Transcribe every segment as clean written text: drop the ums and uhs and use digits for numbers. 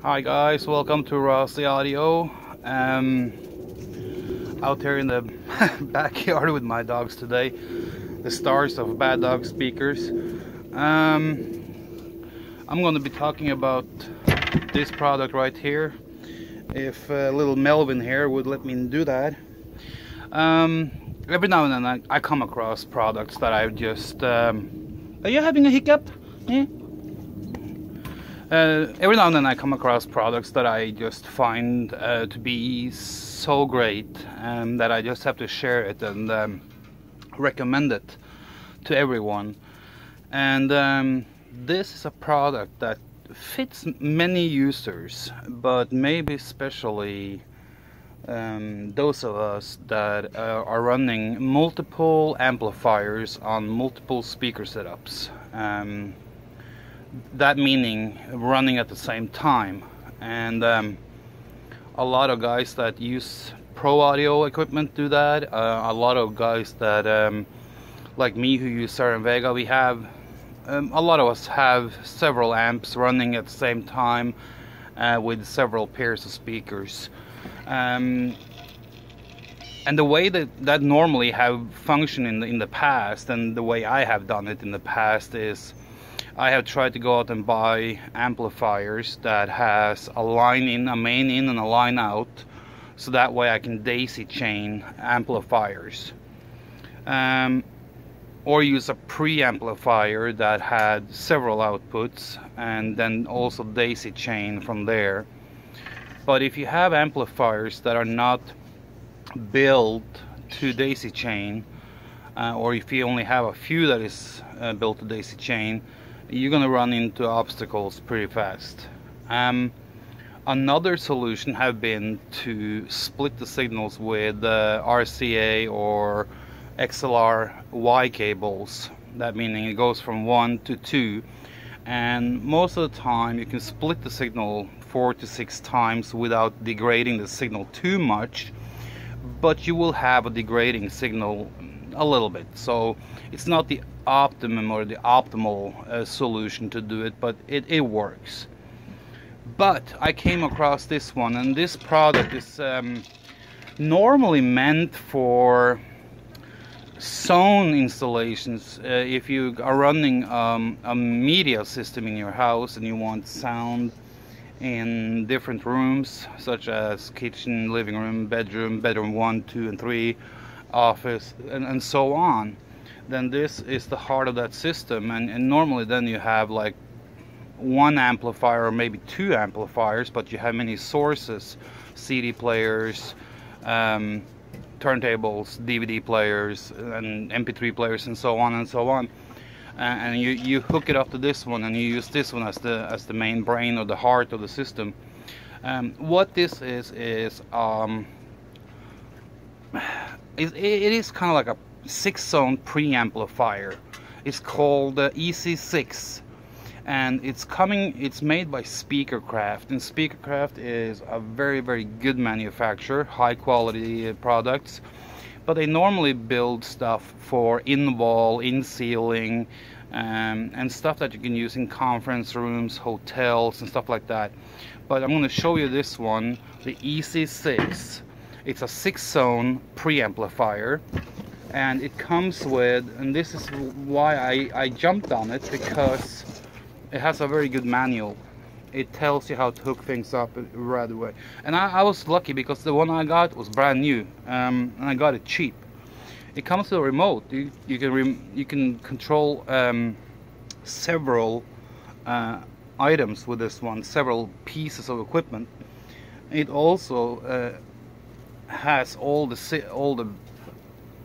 Hi guys, welcome to Rossi Audio. Out here in the backyard with my dogs today, the stars of Bad Dog Speakers. I'm going to be talking about this product right here, if little Melvin here would let me do that. Every now and then I come across products that I just... are you having a hiccup? Yeah? Every now and then I come across products that I just find to be so great that I just have to share it and recommend it to everyone. And this is a product that fits many users, but maybe especially those of us that are running multiple amplifiers on multiple speaker setups. That meaning running at the same time, and a lot of guys that use pro audio equipment do that. A lot of guys that like me who use Saturn Vega, we have a lot of us have several amps running at the same time with several pairs of speakers, and the way that normally have functioned in the past, and the way I have done it in the past, is I have tried to go out and buy amplifiers that has a line in, a main in and a line out, so that way I can daisy chain amplifiers, or use a pre-amplifier that had several outputs and then also daisy chain from there. But if you have amplifiers that are not built to daisy chain, or if you only have a few that is built to daisy chain, you're gonna run into obstacles pretty fast. Another solution have been to split the signals with RCA or XLR Y cables. That meaning it goes from 1 to 2, and most of the time you can split the signal 4 to 6 times without degrading the signal too much, but you will have a degrading signal a little bit. So it's not the optimum or the optimal solution to do it, but it works. But I came across this one, and this product is normally meant for zone installations. If you are running a media system in your house and you want sound in different rooms, such as kitchen, living room, bedroom 1, 2 and 3, office, and so on, then this is the heart of that system. And normally then you have like one amplifier or maybe 2 amplifiers, but you have many sources, CD players, turntables, DVD players, and MP3 players, and so on and so on. And you hook it up to this one, and you use this one as the main brain or the heart of the system. What this is it is kind of like a 6-zone preamplifier. It's called easy6, and it's made by Speakercraft, and Speakercraft is a very good manufacturer, high quality products, but they normally build stuff for in-wall, in-ceiling, and stuff that you can use in conference rooms, hotels, and stuff like that. But I'm going to show you this one, the easy6. It's a 6-zone preamplifier, and it comes with, and this is why I jumped on it, because it has a very good manual. It tells you how to hook things up right away. And I was lucky because the one I got was brand new, and I got it cheap. It comes with a remote. You can control several items with this one, several pieces of equipment. It also has all the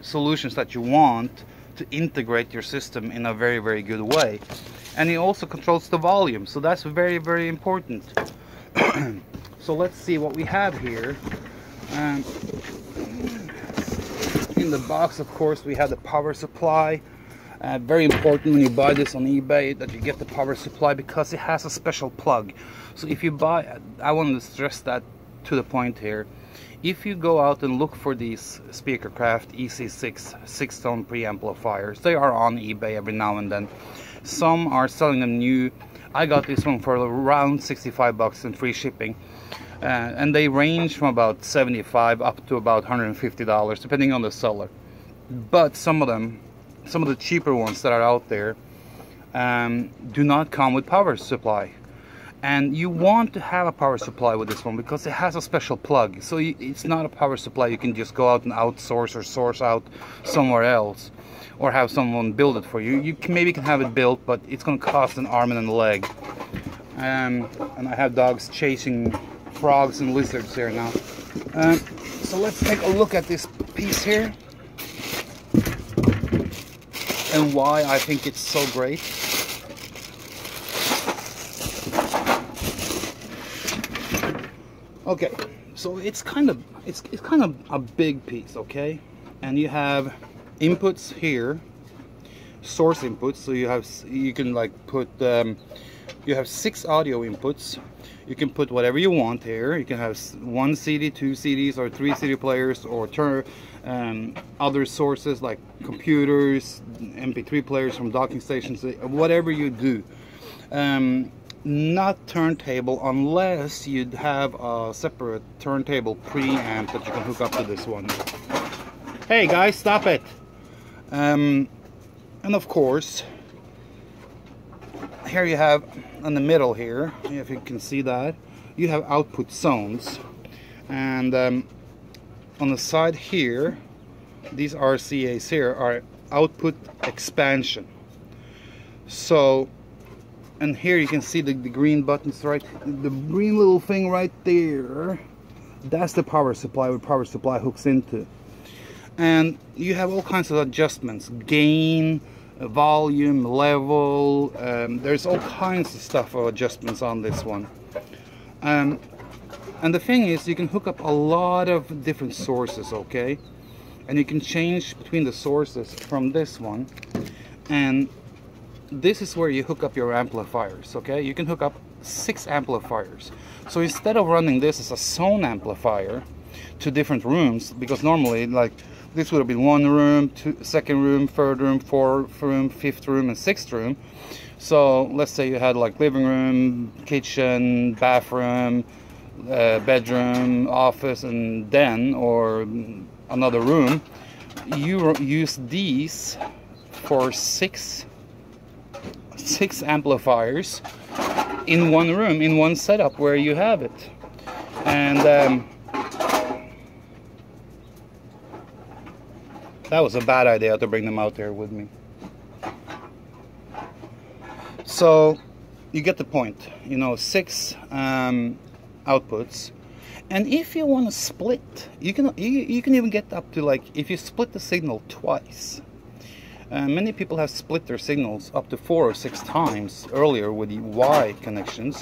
solutions that you want to integrate your system in a very good way, and it also controls the volume, so that's very important. So let's see what we have here. In the box, of course, we have the power supply. Very important when you buy this on eBay that you get the power supply, because it has a special plug. So if you buy, I want to stress that to the point here, if you go out and look for these Speakercraft easy6 6-zone preamplifiers, they are on eBay every now and then. Some are selling them new I got this one for around 65 bucks and free shipping. And they range from about 75 up to about $150 depending on the seller. But some of the cheaper ones that are out there do not come with power supply. And you want to have a power supply with this one because it has a special plug. So it's not a power supply you can just go out and outsource or source out somewhere else, or have someone build it for you. You maybe can have it built, but it's going to cost an arm and a leg. And I have dogs chasing frogs and lizards here now. So let's take a look at this piece here and why I think it's so great. Okay, so it's kind of a big piece, okay? And you have inputs here, source inputs. So you can like put you have 6 audio inputs. You can put whatever you want here. You can have 1 CD, 2 CDs, or 3 CD players, or other sources like computers, MP3 players from docking stations, whatever you do. Not turntable unless you'd have a separate turntable preamp that you can hook up to this one. Hey guys, stop it! And of course, here you have in the middle here, if you can see that, you have output zones, and on the side here, these RCAs here are output expansion. So, and here you can see the green buttons, right? The green little thing right there, that's the power supply, where power supply hooks into. And you have all kinds of adjustments, gain, volume, level, there's all kinds of stuff of adjustments on this one. And the thing is, you can hook up a lot of different sources, okay? And you can change between the sources from this one. And this is where you hook up your amplifiers, okay? You can hook up 6 amplifiers. So instead of running this as a zone amplifier to different rooms, because normally, like, this would have been 1 room, 2nd room, 3rd room, 4th room, 5th room, and 6th room. So let's say you had like living room, kitchen, bathroom, bedroom, office, and den, or another room. You use these for six amplifiers in one room, in one setup where you have it. And that was a bad idea to bring them out there with me. So you get the point, you know, 6 outputs. And if you want to split, you can even get up to, like, if you split the signal twice. Many people have split their signals up to 4 or 6 times earlier with the Y connections.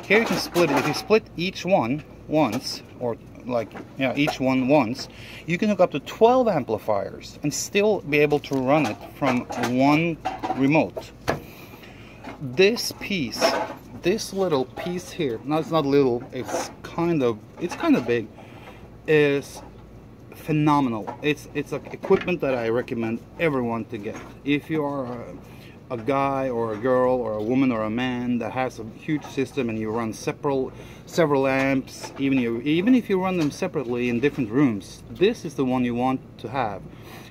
Here you can split it. If you split each one once, or like, yeah, each one once, you can hook up to 12 amplifiers and still be able to run it from one remote. This piece, this little piece here, no, it's not little, it's kind of big, is phenomenal. It's like equipment that I recommend everyone to get. If you are a guy or a girl or a woman or a man that has a huge system and you run several amps, even if you run them separately in different rooms, this is the one you want to have.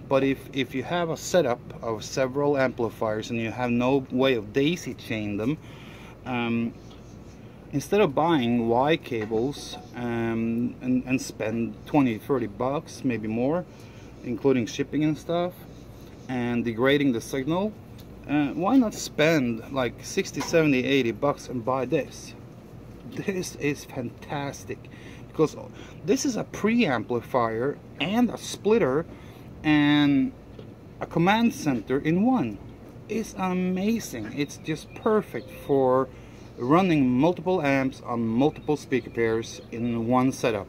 But if you have a setup of several amplifiers and you have no way of daisy chain them, instead of buying Y cables and spend 20-30 bucks, maybe more, including shipping and stuff, and degrading the signal, why not spend like 60, 70, 80 bucks and buy this? This is fantastic, because this is a preamplifier and a splitter and a command center in one. It's amazing. It's just perfect for running multiple amps on multiple speaker pairs in one setup.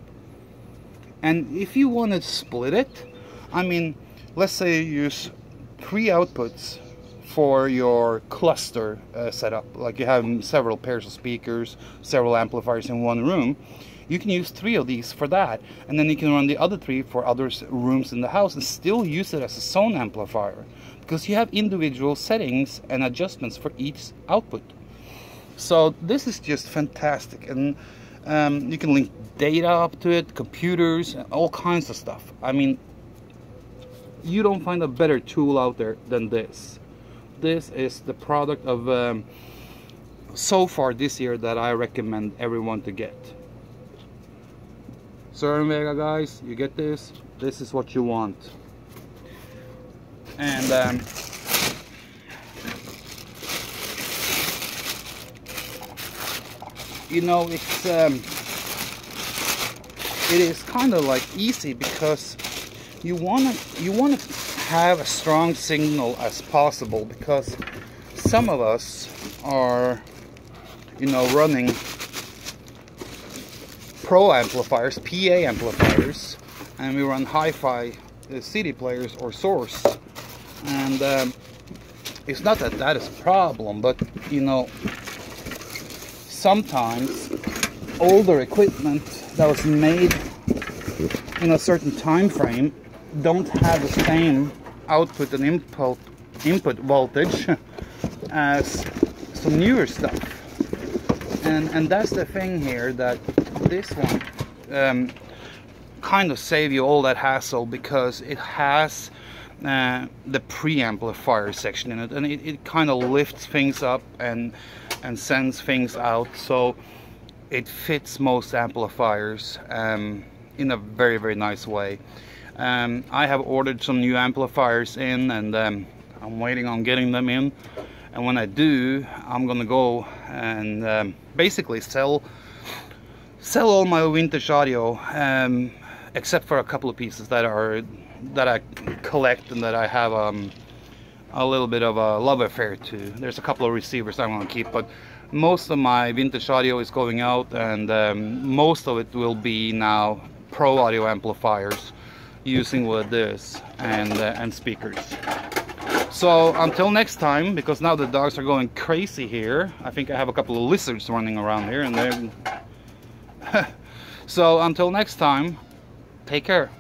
And if you want to split it, I mean, let's say you use 3 outputs for your cluster setup, like you have several pairs of speakers, several amplifiers in one room. You can use 3 of these for that, and then you can run the other 3 for other rooms in the house and still use it as a zone amplifier, because you have individual settings and adjustments for each output. So this is just fantastic, and you can link data up to it, computers, and all kinds of stuff. I mean, you don't find a better tool out there than this. This is the product of so far this year that I recommend everyone to get. Sir Vega, guys, you get this. This is what you want. And you know, it is kind of like easy, because you want to have a strong signal as possible, because some of us are, you know, running pro amplifiers, PA amplifiers, and we run hi-fi CD players or source, and it's not that that is a problem, but you know, sometimes older equipment that was made in a certain time frame don't have the same output and input voltage as some newer stuff, and that's the thing here, that this one kind of save you all that hassle, because it has the preamplifier section in it, and it kind of lifts things up and sends things out, so it fits most amplifiers in a very, very nice way. I have ordered some new amplifiers in, and I'm waiting on getting them in, and when I do, I'm gonna go and basically sell all my vintage audio, except for a couple of pieces that I collect and that I have a little bit of a love affair to. There's a couple of receivers I want to keep, but most of my vintage audio is going out, and most of it will be now pro audio amplifiers using with this and speakers. So until next time, because now the dogs are going crazy here. I think I have a couple of lizards running around here, and they're so until next time, take care.